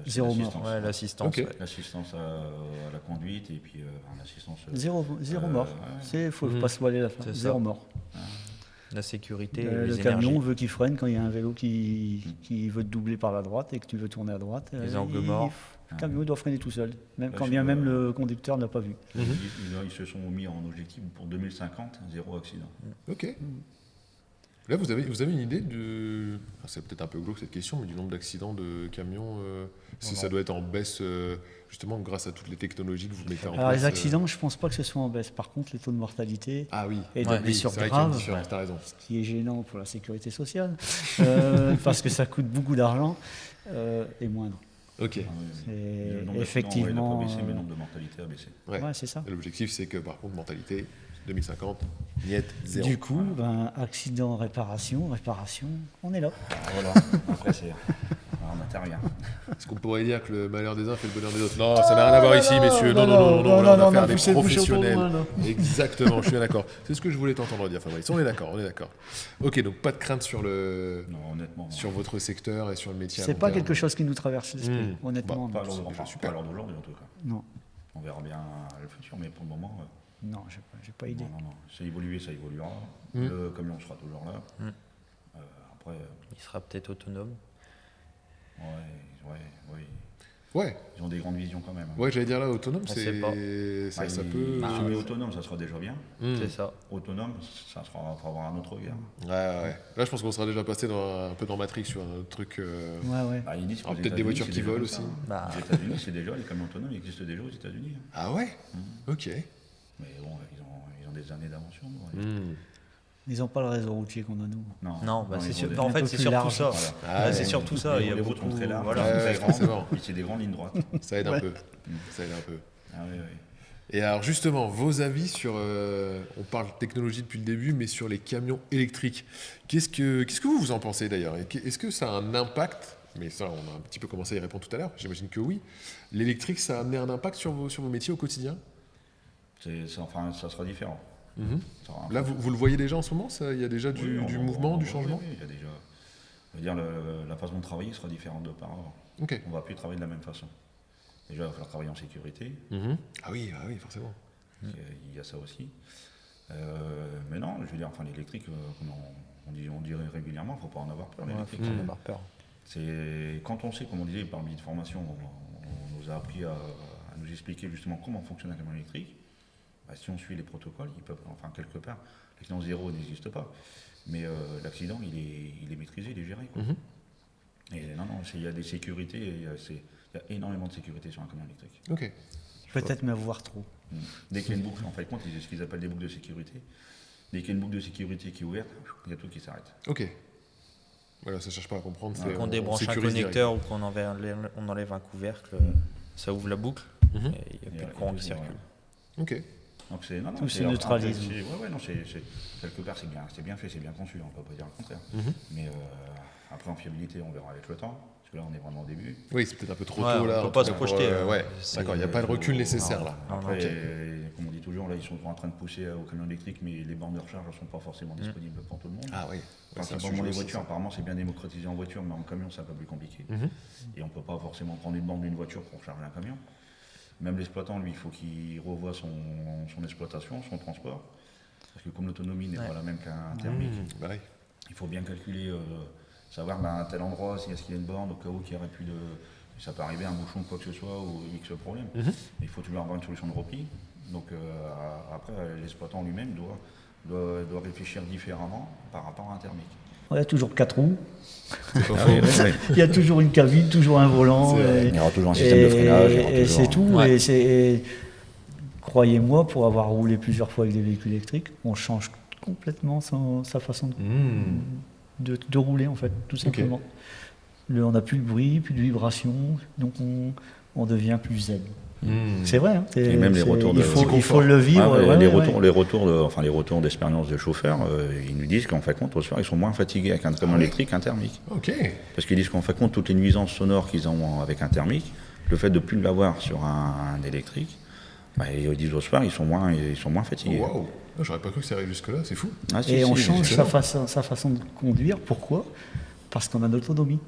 Zéro mort. l'assistance. Ouais, l'assistance. Ok. L'assistance à la conduite et puis l'assistance. Zéro mort. Il faut pas se voiler la face. C'est ça. Zéro mort. La sécurité, Le les camion énergies. veut qu'il freine quand il y a un vélo qui veut te doubler par la droite et que tu veux tourner à droite. Les angles morts. Le camion doit freiner tout seul, même Là, quand je bien suis, même le conducteur ne l'a pas vu. Ils se sont mis en objectif pour 2050, 0 accident. Ok. Là, vous avez une idée de... Ah, c'est peut-être un peu glauque cette question, mais du nombre d'accidents de camions, si ça doit être en baisse, justement, grâce à toutes les technologies que vous mettez en place. Alors les accidents, je pense pas que ce soit en baisse. Par contre, les taux de mortalité Ah oui. et de Ouais. blessures c'est vrai qu'il y a une graves, différence, t'as raison. ce qui est gênant pour la sécurité sociale, parce que ça coûte beaucoup d'argent, est moindre. Ok. C'est Le nombre d'accidents, effectivement. il n'a pas baissé, mais le nombre de mortalité a baissé. Ouais. Ouais, c'est ça. Et l'objectif, c'est que, par contre, mentalité, 2050, niet, zéro. Du coup, accident, réparation, on est là. Voilà, après on intervient. Est-ce qu'on pourrait dire que le malheur des uns fait le bonheur des autres? Non, ça n'a rien à voir ici, messieurs. Non, là, on a affaire à des professionnels. Exactement, je suis d'accord. C'est ce que je voulais t'entendre dire, Fabrice. On est d'accord. Ok, donc pas de crainte sur Non, honnêtement. sur votre secteur et sur le métier. à C'est long pas terme. quelque chose qui nous traverse l'esprit, honnêtement. Pas non. à l'heure d'aujourd'hui en tout cas. Non, On verra bien le futur, mais pour le moment, non, j'ai pas idée. non. C'est évolué, ça évoluera. Mm. Le camion sera toujours là. Mm. Après, Il sera peut-être autonome. Ouais, ils ont des grandes visions quand même. j'allais dire là, autonome, On c'est sait pas. ça peut. Si tu mets autonome, ça sera déjà bien. C'est ça. Autonome, ça sera, faut avoir un autre regard. Ouais. Là, je pense qu'on sera déjà passé un peu dans Matrix sur un autre truc. Ouais. Bah, ils disent qu'aux peut-être des États-Unis, voitures c'est qui déjà volent comme ça, aussi. hein. Bah. Aux États-Unis, c'est déjà, les camions autonomes existent déjà aux États-Unis. Ah ouais. Ok. Mais bon, ils ont des années d'avance sur nous. Ouais. Ils n'ont pas le réseau routier qu'on a nous. Non, ils c'est ont sûr. des- En un fait, peu c'est plus surtout large. ça. Voilà. Ah, C'est ouais. surtout ça. Il y a les routes beaucoup. sont très larges, Voilà. Ouais, très grandes, forcément. et c'est des grandes lignes droites. Ça aide un peu. Ça aide un peu. Ah oui. Et alors justement, vos avis sur, on parle technologie depuis le début, mais sur les camions électriques. Qu'est-ce que vous en pensez d'ailleurs? Est-ce que ça a un impact? Mais ça, on a un petit peu commencé à y répondre tout à l'heure. J'imagine que oui. L'électrique, ça a amené un impact sur vos métiers au quotidien? Ça sera différent. Ça aura un Là, vous le voyez déjà en ce moment? Il y a déjà du Oui, mouvement, du changement? Oui, il y a déjà. Je veux dire, la façon de travailler sera différente de par avant. Ok. On ne va plus travailler de la même façon. Déjà, il va falloir travailler en sécurité. Ah oui, forcément. Il y a ça aussi. Mais non, je veux dire, l'électrique, comme on dit régulièrement, il ne faut pas en avoir peur, l'électrique. Faut pas avoir peur. C'est quand on sait, comme on disait par le biais de formation, on nous a appris à nous expliquer justement comment fonctionne un camion électrique. Bah, si on suit les protocoles, ils peuvent, quelque part, l'accident zéro n'existe pas, mais l'accident il est maîtrisé, il est géré. Quoi. Et non, il y a des sécurités, il y a énormément de sécurité sur un camion électrique. Ok. Peut-être même voir trop. Dès qu'il y a une boucle, en fait, compte, c'est ce qu'ils appellent des boucles de sécurité. Dès qu'il y a une boucle de sécurité qui est ouverte, il y a tout qui s'arrête. Ok. Voilà, ça cherche pas à comprendre. Quand on débranche un sécurise connecteur ou qu'on enlève un couvercle, ça ouvre la boucle et il n'y a plus de courant qui circule. Ok. Donc c'est Tout se neutralise. Quelque part c'est bien fait, c'est bien conçu, on ne peut pas dire le contraire. Mais après en fiabilité, on verra avec le temps, parce que là on est vraiment au début. Oui, c'est peut-être un peu trop Ouais, tôt là. on peut en pas tout se cas, projeter. ouais, d'accord, il n'y a pas le recul nécessaire là. Après, comme on dit toujours, là ils sont en train de pousser au camion électrique, mais les bornes de recharge ne sont pas forcément disponibles pour tout le monde. Ah oui. Principalement les voitures, apparemment c'est bien démocratisé en voiture, mais en camion c'est un peu plus compliqué. Et on ne peut pas forcément prendre une borne d'une voiture pour recharger un camion. Même l'exploitant, lui, il faut qu'il revoie son exploitation, son transport. Parce que comme l'autonomie n'est pas la même qu'un thermique, il faut bien calculer, savoir à tel endroit, est-ce qu'il y a une borne, au cas où il n'y aurait plus de... Ça peut arriver, un bouchon, quoi que ce soit, ou X problème. Il faut toujours avoir une solution de repli. Donc après, l'exploitant lui-même doit réfléchir différemment par rapport à un thermique. Il y a toujours 4 roues. Il y a toujours une cabine, toujours un volant. Il y aura toujours un système de freinage. Et c'est tout. Ouais. Et croyez-moi, pour avoir roulé plusieurs fois avec des véhicules électriques, on change complètement sa façon de rouler, en fait, tout simplement. On n'a plus de bruit, plus de vibration, donc on devient plus zen. C'est vrai. Et même les retours de... Il faut le vivre. Les retours d'expérience de chauffeurs, ils nous disent qu'en fait, au soir, ils sont moins fatigués avec un camion électrique qu'un thermique. Ok. Parce qu'ils disent qu'en fait, toutes les nuisances sonores qu'ils ont avec un thermique, le fait de ne plus l'avoir sur un électrique, ils disent au soir, ils sont moins fatigués. Waouh. J'aurais pas cru que ça arrive jusque-là, c'est fou. Et on change sa façon de conduire. Pourquoi ? parce qu'on a l'autonomie.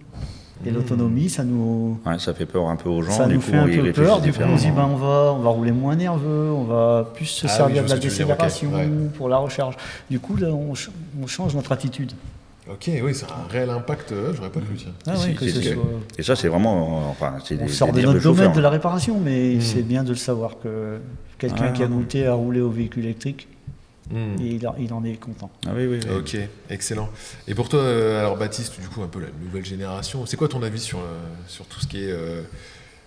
Et l'autonomie, ça nous... Ouais, ça fait peur un peu aux gens. Ça du nous coup, fait un ils peu réfléchissent peur. Du coup, on se dit, différemment. on va rouler moins nerveux, on va plus se servir de la décélération pour la recharge. Du coup, là, on change notre attitude. Ok, oui, c'est un réel impact. J'aurais pas cru, tiens. Et ça, c'est vraiment... on sort de notre domaine de la réparation, mais c'est bien de le savoir que quelqu'un qui a goûté à rouler au véhicule électrique, il en est content. Ah oui. Ok, excellent. Et pour toi, alors Baptiste, du coup, un peu la nouvelle génération, c'est quoi ton avis sur tout ce qui est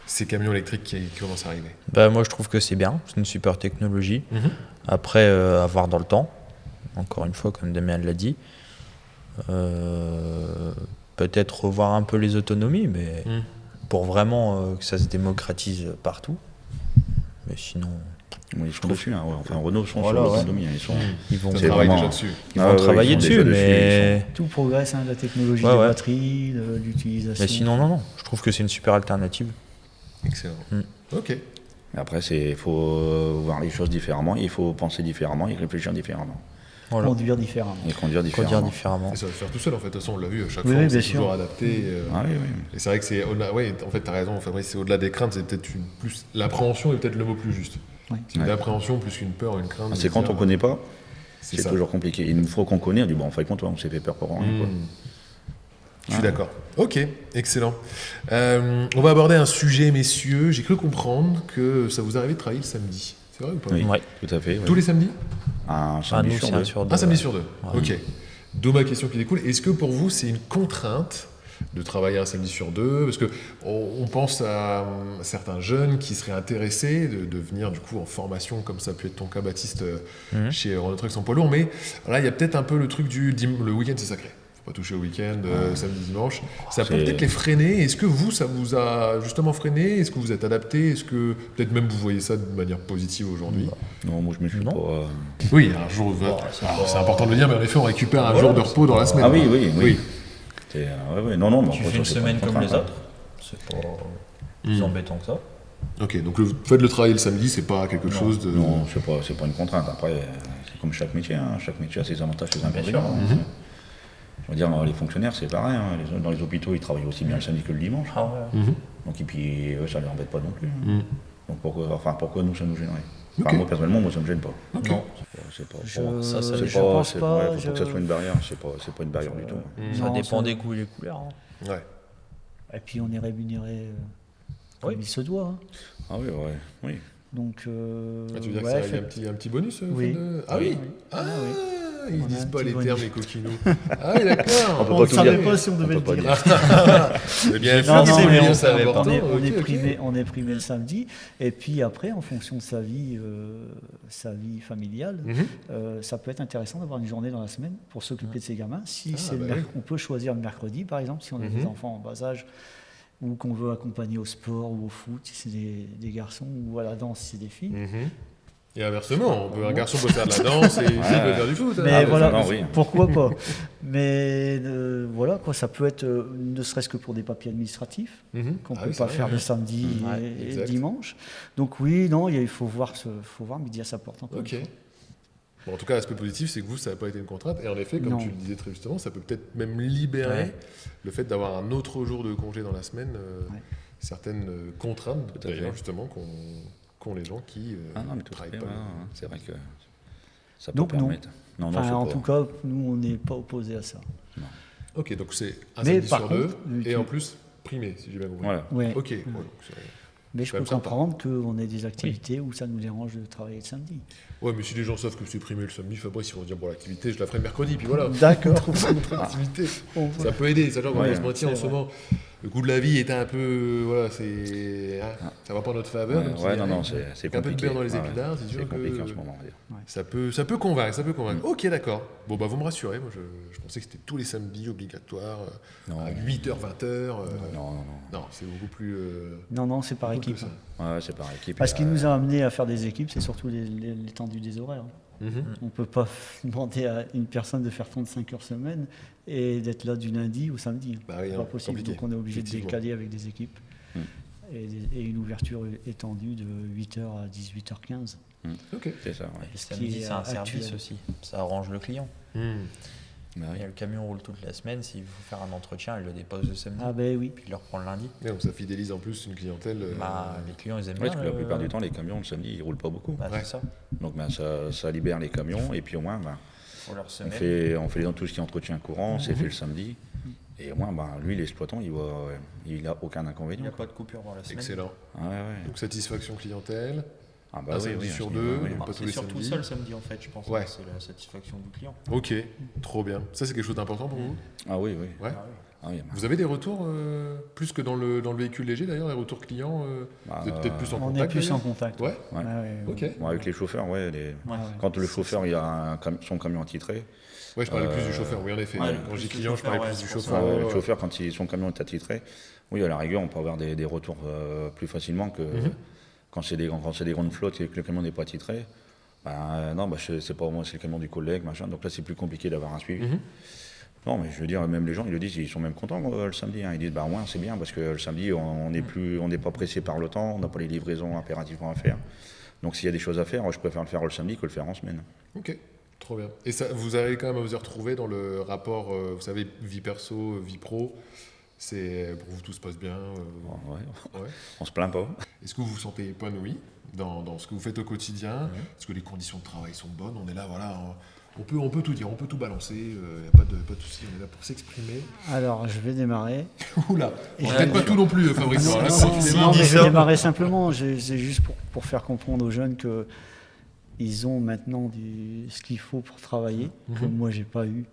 ces camions électriques qui commencent à arriver? Moi, je trouve que c'est bien, c'est une super technologie. Après, à voir dans le temps, encore une fois, comme Damien l'a dit, peut-être revoir un peu les autonomies, mais pour vraiment que ça se démocratise partout. Mais sinon... Oui, je trouve dessus. Enfin, Renault sont sur l'autonomie. Ils vont travailler déjà dessus. Ils vont travailler dessus, mais... Tout progresse, la technologie des batteries, l'utilisation. Mais sinon, non. Je trouve que c'est une super alternative. Excellent. Ok. Après, il faut voir les choses différemment, il faut penser différemment, et réfléchir différemment. Voilà. Conduire différemment. Et conduire différemment. Et ça va se faire tout seul, en fait. De toute façon, on l'a vu, à chaque fois, c'est toujours adapté. Oui. Et c'est vrai que c'est... en fait, tu as raison, Fabrice, c'est au-delà des craintes, c'est peut-être plus... L'appréhension est peut-être le mot plus juste. C'est une appréhension plus qu'une peur, une crainte. C'est quand on ne connaît pas, c'est toujours compliqué. Une fois qu'on connaît, on dit, en fait, on s'est fait peur pour rien. Je suis d'accord. Ok, excellent. On va aborder un sujet, messieurs. J'ai cru comprendre que ça vous arrivait de travailler le samedi. C'est vrai ou pas? Oui, tout à fait. Tous les samedis? Un samedi sur deux. Un samedi sur deux. Ok. D'où ma question qui découle. Est-ce que pour vous, c'est une contrainte de travailler un samedi sur deux? Parce qu'on pense à certains jeunes qui seraient intéressés de venir du coup en formation, comme ça a pu être ton cas, Baptiste, chez Renault Trucks en poids lourd. Mais là, il y a peut-être un peu le truc le week-end, c'est sacré. Faut pas toucher au week-end, samedi, dimanche. Ça peut peut-être les freiner. Est-ce que vous, ça vous a justement freiné? Est-ce que vous êtes adapté? Est-ce que peut-être même vous voyez ça de manière positive aujourd'hui? Non, moi je me suis pas... Oui, un jour... c'est important de le dire, mais en effet, on récupère un jour de repos dans la semaine. Ah oui. Non, tu fais une semaine comme les autres. C'est pas plus embêtant que ça. Ok, donc le fait de le travailler le samedi, c'est pas quelque chose de... Non, c'est pas une contrainte. Après, c'est comme chaque métier. Chaque métier a ses avantages, ses inconvénients. Je veux dire, les fonctionnaires, c'est pareil. Dans les hôpitaux, ils travaillent aussi bien le samedi que le dimanche. Donc, et puis, eux, ça ne les embête pas non plus. Donc, pourquoi nous, ça nous gênerait? Moi, personnellement, ça ne me gêne pas. Non. C'est pas... Je pense pas. Il faut que ça soit une barrière. C'est pas une barrière du tout. Ça dépend des goûts et des couleurs. Ouais. Et puis, on est rémunéré comme il se doit. Ah oui. Donc, tu veux dire qu'il y a un petit bonus oui. Ah oui. Ils disent pas les termes, les coquinous. Ah oui, d'accord. On ne savait pas si on devait le dire. Eh bien, on est primé le samedi. Et puis après, en fonction de sa vie familiale, ça peut être intéressant d'avoir une journée dans la semaine pour s'occuper de ses gamins. On peut choisir le mercredi, par exemple, si on a des enfants en bas âge ou qu'on veut accompagner au sport ou au foot, si c'est des garçons, ou à la danse, si c'est des filles. Et inversement, un garçon peut faire de la danse et une fille peut faire du foot. Mais pourquoi pas. Mais ça peut être ne serait-ce que pour des papiers administratifs qu'on ne peut pas faire le samedi et dimanche. Donc il faut voir midi à sa porte. Ok. Bon, en tout cas, l'aspect positif, c'est que vous, ça n'a pas été une contrainte. Et en effet, comme tu le disais très justement, ça peut peut-être même libérer le fait d'avoir un autre jour de congé dans la semaine, certaines contraintes, d'ailleurs, justement, qu'ont les gens qui ne travaillent pas. C'est vrai que ça peut donc, permettre. En tout cas, nous, on n'est pas opposés à ça. Non. Ok, donc c'est un samedi sur deux, et en plus primé, si j'ai bien compris. Voilà. Ouais. Ok. Mais je peux comprendre qu'on ait des activités où ça nous dérange de travailler le samedi. Ouais, mais si les gens savent que c'est primé le samedi, Fabrice, ils vont se dire, l'activité, je la ferai le mercredi, puis voilà. D'accord. Activité. Ça peut aider, ça, genre, on va se mentir en ce moment. Le coût de la vie est un peu, ça va pas en notre faveur. C'est compliqué. Un peu de beurre dans les épinards, c'est sûr. C'est compliqué en ce moment, on va dire. Ça peut convaincre, Ok, d'accord. Bon, vous me rassurez, moi je pensais que c'était tous les samedis obligatoires, à 8h, 20h. Non, c'est beaucoup plus... Non, c'est par équipe. C'est par équipe. Parce qu'il nous a amené à faire des équipes, c'est surtout l'étendue des horaires. On ne peut pas demander à une personne de faire 35 heures semaine et d'être là du lundi au samedi. C'est pas possible. Compliqué. Donc on est obligé de décaler avec des équipes et une ouverture étendue de 8h à 18h15. Ok. C'est ça. Le samedi, c'est un service aussi. Ça arrange le client. Bah oui. Et le camion roule toute la semaine, s'il faut faire un entretien, il le dépose le samedi. Ah ben oui. Puis il le reprend le lundi. Et donc ça fidélise en plus une clientèle. Les clients, ils aiment Ouais, bien. parce que la plupart du temps, les camions le samedi, ils roulent pas beaucoup. Bah, Ouais. c'est ça. Donc ça libère les camions et puis au moins Faut leur on semer. fait tout ce qui est entretien courant, c'est fait le samedi. Et au moins, lui, l'exploitant, il n'a aucun Il inconvénient. n'y a pas de coupure dans la semaine. Excellent. Ouais, ouais. Donc satisfaction clientèle. Ah Un oui, samedi oui, sur à ce deux, niveau-là, oui. pas tous C'est les surtout samedis. ça le samedi en fait, je pense. Ouais. C'est la satisfaction du client. Ok, trop bien. Ça c'est quelque chose d'important pour vous? Ah oui, oui. Ouais. Ah oui. Ah oui, Vous avez des retours plus que dans le véhicule léger d'ailleurs, les retours clients vous êtes peut-être plus en On contact est plus en d'ailleurs contact. Ouais. Ouais. Ok. Bon, avec les chauffeurs, ouais. Ouais. Quand le chauffeur il a son camion attitré, Ouais, je parlais plus du chauffeur, oui en effet. Ouais, Quand je dis plus client, du je parlais chauffeur, plus du ouais, c'est chauffeur. le Ouais. chauffeur, quand son camion est attitré, oui, à la rigueur, on peut avoir des retours plus facilement que quand c'est des grandes flottes et que le camion n'est pas attitré. C'est pas moi, c'est le camion du collègue, machin. Donc là, c'est plus compliqué d'avoir un suivi. Non, mais je veux dire, même les gens, ils le disent, ils sont même contents le samedi. Ils disent, ouais, c'est bien parce que le samedi, on n'est pas pressé par le temps, on n'a pas les livraisons impérativement à faire. Donc s'il y a des choses à faire, je préfère le faire le samedi que le faire en semaine. Ok, trop bien. Et ça, vous arrivez quand même à vous y retrouver dans le rapport, vous savez, vie perso, vie pro. C'est pour vous tout se passe bien. Ouais, Ouais. on se plaint pas. Est-ce que vous vous sentez épanoui dans ce que vous faites au quotidien? Est-ce que les conditions de travail sont bonnes? On est là, voilà. On peut tout dire, on peut tout balancer. Il n'y a pas de souci. On est là pour s'exprimer. Alors, je vais démarrer. Oula, Et peut-être je- pas tout non plus, Fabrice. Non, Alors là, non, c'est non, une non, démarche. mais je vais démarrer simplement. C'est juste pour faire comprendre aux jeunes que ils ont maintenant ce qu'il faut pour travailler, que moi j'ai pas eu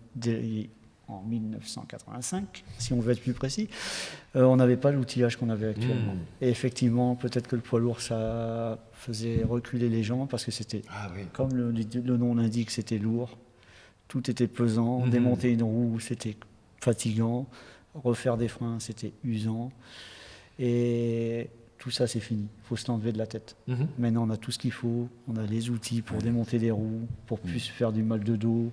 en 1985, si on veut être plus précis. On n'avait pas l'outillage qu'on avait actuellement. Et effectivement, peut-être que le poids lourd, ça faisait reculer les gens parce que c'était, Ah oui. comme le nom l'indique, c'était lourd. Tout était pesant. Démonter une roue, c'était fatigant. Refaire des freins, c'était usant. Et tout ça, c'est fini. Il faut se l'enlever de la tête. Maintenant, on a tout ce qu'il faut. On a les outils pour démonter des roues, pour plus se faire du mal de dos.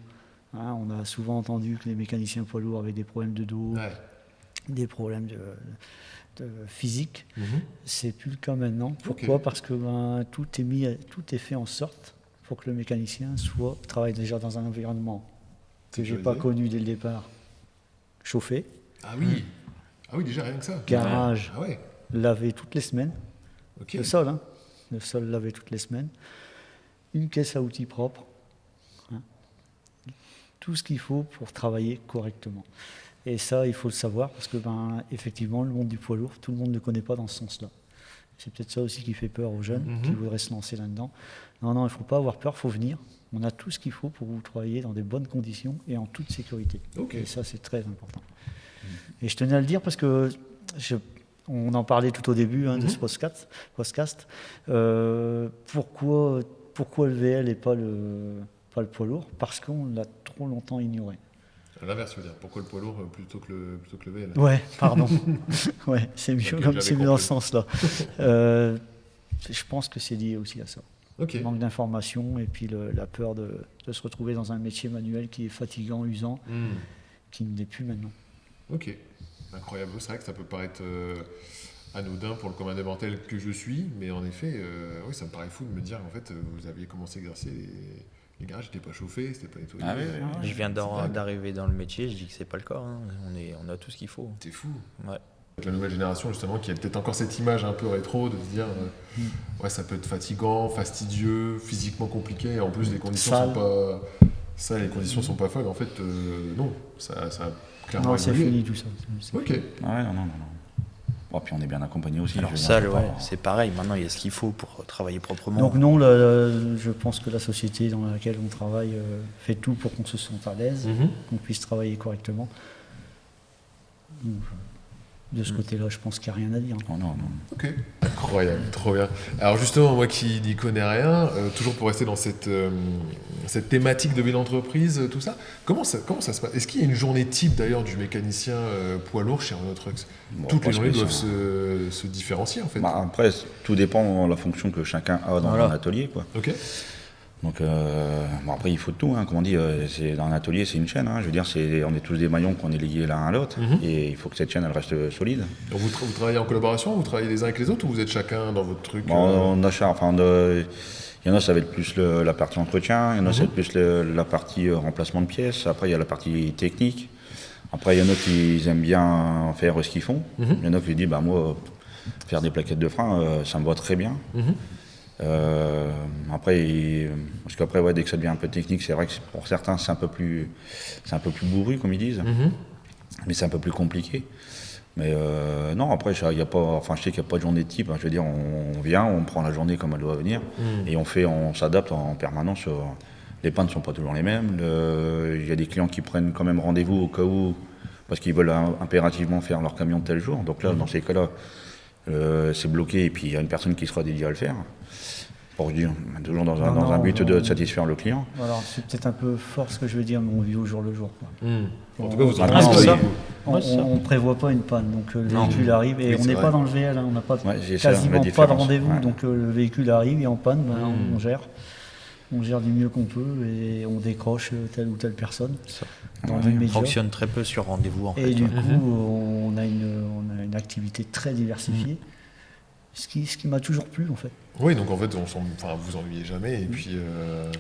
Hein, on a souvent entendu que les mécaniciens poids lourds avaient des problèmes de dos, Ouais. des problèmes de physique. C'est plus le cas maintenant. Ok. Pourquoi? Parce que tout est fait en sorte pour que le mécanicien travaille déjà dans un environnement que j'ai pas Sécurisé. connu dès le départ. Chauffé, Ah oui. Ah oui, déjà rien que ça. garage Ah ouais. lavé toutes les semaines. Ok. Le sol, hein. Le sol lavé toutes les semaines. Une caisse à outils propre. Hein. Tout ce qu'il faut pour travailler correctement. Et ça, il faut le savoir parce que, effectivement, le monde du poids lourd, tout le monde ne le connaît pas dans ce sens-là. C'est peut-être ça aussi qui fait peur aux jeunes qui voudraient se lancer là-dedans. Non, il ne faut pas avoir peur, il faut venir. On a tout ce qu'il faut pour vous travailler dans des bonnes conditions et en toute sécurité. Ok. Et ça, c'est très important. Et je tenais à le dire parce que on en parlait tout au début de ce podcast. Pourquoi le VL et pas le poids lourd? Parce qu'on l'a trop longtemps ignoré. À l'inverse, je veux dire, pourquoi le poids lourd plutôt que le VL? Ouais, pardon. Ouais, c'est mieux, Ok, comme j'avais c'est mieux dans ce compris. sens-là. Je pense que c'est lié aussi à ça. Ok. Manque d'information et puis la peur de se retrouver dans un métier manuel qui est fatigant, usant, qui ne l'est plus maintenant. Ok. Incroyable. C'est vrai que ça peut paraître anodin pour le commun des mortels que je suis, mais en effet, oui, ça me paraît fou de me dire en fait, vous aviez commencé à exercer les garages n'étaient pas chauffés, c'était pas nettoyé. Ah oui, oui. Je viens C'est dingue. d'arriver dans le métier, je dis que c'est pas le cas. Hein. On a tout ce qu'il faut. C'est fou. Ouais. Avec la nouvelle génération, justement, qui a peut-être encore cette image un peu rétro de se dire ouais, ça peut être fatigant, fastidieux, physiquement compliqué, et en plus les conditions Sale. sont pas. Ça, les conditions sont pas folles. En fait, non, ça a clairement Non, c'est évolué. fini tout ça. Ok. Ouais, non. Bon, puis on est bien accompagné aussi. Alors je veux ça, dire, ouais, c'est pareil. Maintenant, il y a ce qu'il faut pour travailler proprement. Donc non, je pense que la société dans laquelle on travaille fait tout pour qu'on se sente à l'aise, qu'on puisse travailler correctement. Donc, de ce côté-là, je pense qu'il n'y a rien à dire. Oh, non. Ok, incroyable, trop bien. Alors justement, moi qui n'y connais rien, toujours pour rester dans cette thématique de vie d'entreprise, tout ça, comment ça se passe? Est-ce qu'il y a une journée type d'ailleurs du mécanicien poids lourd chez Renault Trucks? Bon, Toutes les pas journées doivent spécialement. se différencier en fait. Bah, après, tout dépend de la fonction que chacun a dans Voilà. un atelier, quoi. Ok. Donc après il faut de tout, hein. Comme on dit, c'est, dans un atelier c'est une chaîne, hein. Je veux dire, on est tous des maillons qu'on est liés l'un à l'autre, et il faut que cette chaîne elle reste solide. Donc vous travaillez en collaboration, vous travaillez les uns avec les autres, ou vous êtes chacun dans votre truc? Bon, il y en a ça va être plus la partie entretien, il y en a ça va être plus la partie remplacement de pièces, après il y a la partie technique, après il y en a qui aiment bien faire ce qu'ils font, il y en a qui disent moi faire des plaquettes de frein ça me va très bien. Parce qu'après, dès que ça devient un peu technique, c'est vrai que pour certains, c'est un peu plus bourru, comme ils disent, mais c'est un peu plus compliqué. Mais non, après, je sais qu'il n'y a pas de journée de type. Hein. Je veux dire, on vient, on prend la journée comme elle doit venir, et on s'adapte en permanence. Les pannes ne sont pas toujours les mêmes. Il y a des clients qui prennent quand même rendez-vous au cas où, parce qu'ils veulent impérativement faire leur camion de tel jour. Donc là, dans ces cas-là, c'est bloqué, et puis il y a une personne qui sera dédiée à le faire. Pour dire, toujours dans un but de satisfaire le client. Alors, c'est peut-être un peu fort ce que je veux dire, mais on vit au jour le jour. Quoi. En tout cas, vous on ne prévoit pas une panne, donc le véhicule arrive, et on n'est pas dans le VL, hein, on n'a quasiment pas de rendez-vous, donc le véhicule arrive et en panne, on gère. On gère du mieux qu'on peut et on décroche telle ou telle personne. On fonctionne très peu sur rendez-vous. Et du coup, on a une activité très diversifiée, ce qui m'a toujours plu en fait. Oui, donc en fait, vous ennuyez jamais. Et puis,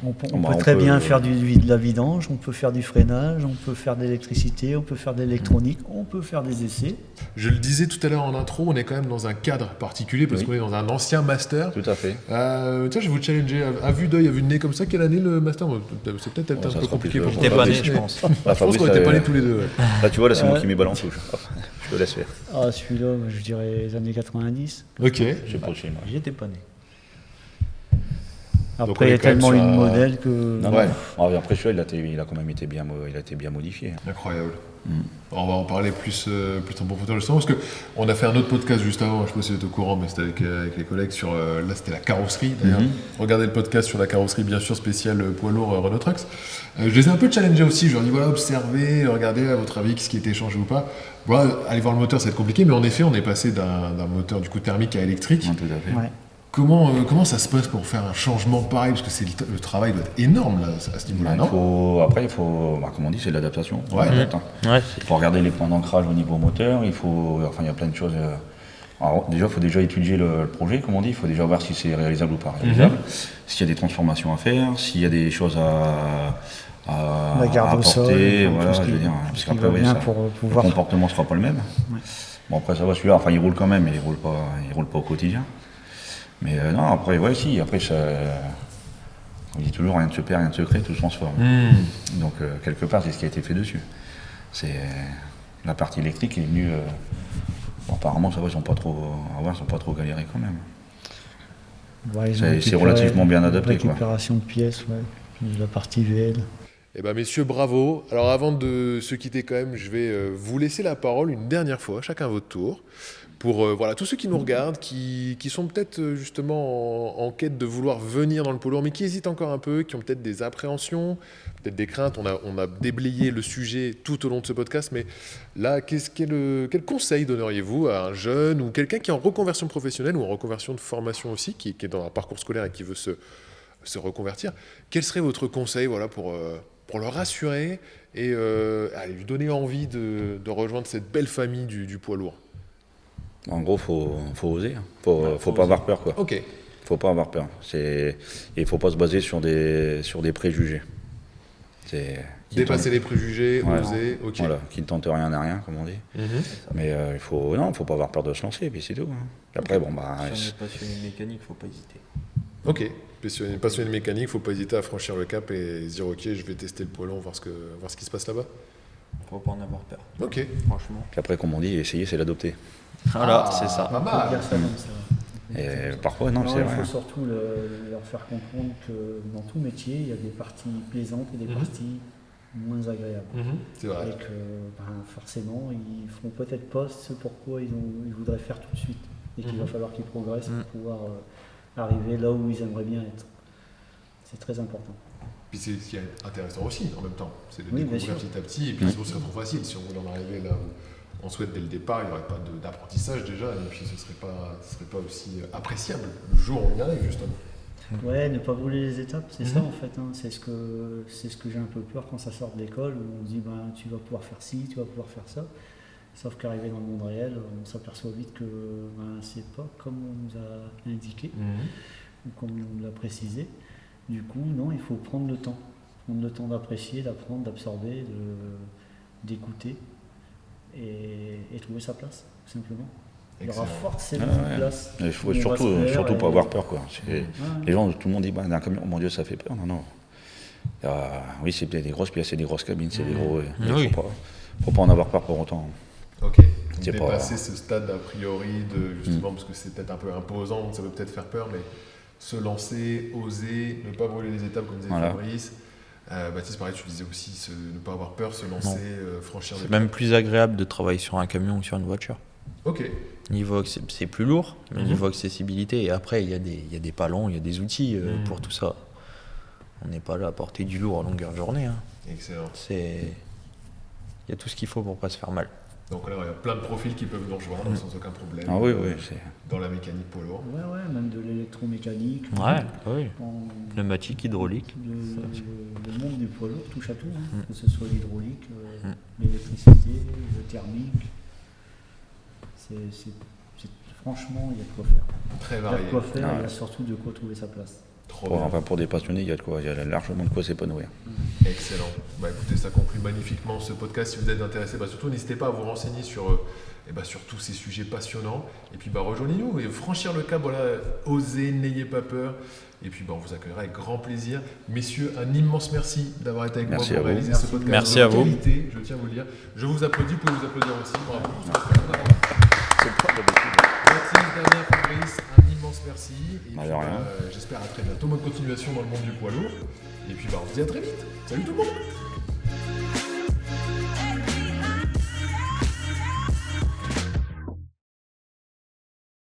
on peut très bien faire de la vidange, on peut faire du freinage, on peut faire de l'électricité, on peut faire de l'électronique, on peut faire des essais. Je le disais tout à l'heure en intro, on est quand même dans un cadre particulier parce qu'on est dans un ancien master. Tout à fait. Tiens, je vais vous challenger à vue d'œil, à vue de nez comme ça. Quelle année le master? C'est peut-être un peu compliqué pour vous. T'es pas né, je pense. Je pense qu'on n'était pas nés tous les deux. Ouais. Là, tu vois, là, c'est moi qui mets balle en touche. Je te laisse faire. Ah, celui-là, je dirais les années 90. Ok. J'ai pas chez moi. J'étais pas né. Après, il y a tellement eu de modèles que... Après, celui-là, il a quand même été bien modifié. Incroyable. On va en parler plus en profondeur justement, parce qu'on a fait un autre podcast juste avant, je ne sais pas si vous êtes au courant, mais c'était avec les collègues sur... là, c'était la carrosserie, d'ailleurs. Regardez le podcast sur la carrosserie, bien sûr, spécial poids lourd Renault Trucks. Je les ai un peu challengés aussi, je leur ai dit, voilà, observez, regardez, à votre avis, ce qui a été échangé ou pas. Voilà, allez voir le moteur, ça va être compliqué, mais en effet, on est passé d'un moteur du coup thermique à électrique. Tout à fait. Ouais. Comment ça se passe pour faire un changement pareil? Parce que le travail doit être énorme là, à ce niveau-là, non? Après, il faut, comme on dit, c'est de l'adaptation. Ouais. Il faut regarder les points d'ancrage au niveau moteur, il y a plein de choses. Alors, déjà, il faut déjà étudier le projet, comme on dit, il faut déjà voir si c'est réalisable ou pas réalisable, s'il y a des transformations à faire, s'il y a des choses à apporter, voilà, je veux dire, parce qu'après, le comportement ne sera pas le même. Ouais. Bon, après, ça va, celui-là, il roule quand même, mais il roule pas au quotidien. Mais non, après, après, ça, on dit toujours, rien ne se perd, rien ne se crée, tout se transforme. Donc, quelque part, c'est ce qui a été fait dessus. C'est la partie électrique est venue. Apparemment, ça va, ils sont pas trop galérés quand même. Ouais, c'est relativement bien adapté. Récupération de pièces, la partie VL. Eh bien, messieurs, bravo. Alors, avant de se quitter quand même, je vais vous laisser la parole une dernière fois, chacun votre tour. Pour tous ceux qui nous regardent, qui sont peut-être justement en quête de vouloir venir dans le poids lourd, mais qui hésitent encore un peu, qui ont peut-être des appréhensions, peut-être des craintes. On a déblayé le sujet tout au long de ce podcast, mais là, quel conseil donneriez-vous à un jeune ou quelqu'un qui est en reconversion professionnelle ou en reconversion de formation aussi, qui est dans un parcours scolaire et qui veut se reconvertir? Quel serait votre conseil pour le rassurer et lui donner envie de rejoindre cette belle famille du poids lourd? En gros, faut oser. Faut pas avoir peur, quoi. Ok. Faut pas avoir peur. Il faut pas se baser sur des préjugés. Dépasser les préjugés, oser. Ok. Voilà, qui ne tente rien à rien, comme on dit. Mais il faut pas avoir peur de se lancer, et puis c'est tout. Après, si on est passionné de mécanique, faut pas hésiter. Ok. Passionné de mécanique, faut pas hésiter à franchir le cap et se dire ok, je vais tester le poids long, voir ce qui se passe là-bas. Faut pas en avoir peur. Ok. Franchement. Puis après, comme on dit, essayer, c'est l'adopter. Voilà, c'est ça. Pas mal. Dire ça comme ça. Et parfois, non, c'est vrai. Il faut surtout leur faire comprendre que dans tout métier, il y a des parties plaisantes et des parties moins agréables. C'est vrai. Et que forcément, ils feront peut-être pas ce pourquoi ils voudraient faire tout de suite. Et qu'il va falloir qu'ils progressent pour pouvoir arriver là où ils aimeraient bien être. C'est très important. Puis c'est ce qui est intéressant aussi en même temps. C'est de découvrir petit à petit. Et puis ce serait trop facile si on voulait en arriver là où on souhaite dès le départ, il n'y aurait pas d'apprentissage déjà, et puis ce serait pas aussi appréciable le jour où on y arrive justement. Ouais, ne pas brûler les étapes, c'est ça en fait. Hein. C'est ce que j'ai un peu peur quand ça sort de l'école, où on se dit tu vas pouvoir faire ci, tu vas pouvoir faire ça. Sauf qu'arrivé dans le monde réel, on s'aperçoit vite que c'est pas comme on nous a indiqué, ou comme on nous l'a précisé. Du coup, non, il faut prendre le temps. Prendre le temps d'apprécier, d'apprendre, d'absorber, d'écouter et trouver sa place, tout simplement. Il y aura forcément une place. Il faut surtout pas avoir peur, quoi. Les gens, tout le monde dit d'un camion, oh mon Dieu, ça fait peur. Non. Oui, c'est des grosses pièces, c'est des grosses cabines, c'est des gros. Il faut pas en avoir peur pour autant. Ok. Dépasser ce stade a priori de justement parce que c'est peut-être un peu imposant, donc ça peut peut-être faire peur, mais se lancer, oser, ne pas brûler les étapes comme disait Fabrice. Baptiste, pareil, tu disais aussi ne pas avoir peur, se lancer, franchir. C'est même plus agréable de travailler sur un camion que sur une voiture. Ok. Niveau c'est plus lourd, mais niveau accessibilité. Et après, il y a des palons, il y a des outils pour tout ça. On n'est pas là à porter du lourd à longueur de journée. Hein. Excellent. Il y a tout ce qu'il faut pour pas se faire mal. Donc là, il y a plein de profils qui peuvent nous rejoindre sans aucun problème. Ah oui, dans la mécanique poids lourd. Ouais, même de l'électromécanique. Oui. Pneumatique, hydraulique. Le monde du poids lourd touche à tout, hein. Que ce soit l'hydraulique, l'électricité, le thermique. Franchement, il y a de quoi faire. Très varié. Il y a de quoi faire, il y a surtout de quoi trouver sa place. Pour des passionnés, il y a largement de quoi s'épanouir. Excellent. Écoutez, ça conclut magnifiquement ce podcast. Si vous êtes intéressé, surtout n'hésitez pas à vous renseigner sur tous ces sujets passionnants. Et puis rejoignez-nous et franchir le cap, osez, n'ayez pas peur. Et puis on vous accueillera avec grand plaisir. Messieurs, un immense merci d'avoir été avec moi pour réaliser ce podcast. Merci à vous. Qualité, je tiens à vous le dire. Je vous applaudis, vous pouvez vous applaudir aussi. Bravo. Mathilde, Damien, Fabrice, un immense merci. Et puis, j'espère à très bientôt. Bonne continuation dans le monde du poids lourd. Et puis on se dit à très vite. Salut tout le monde.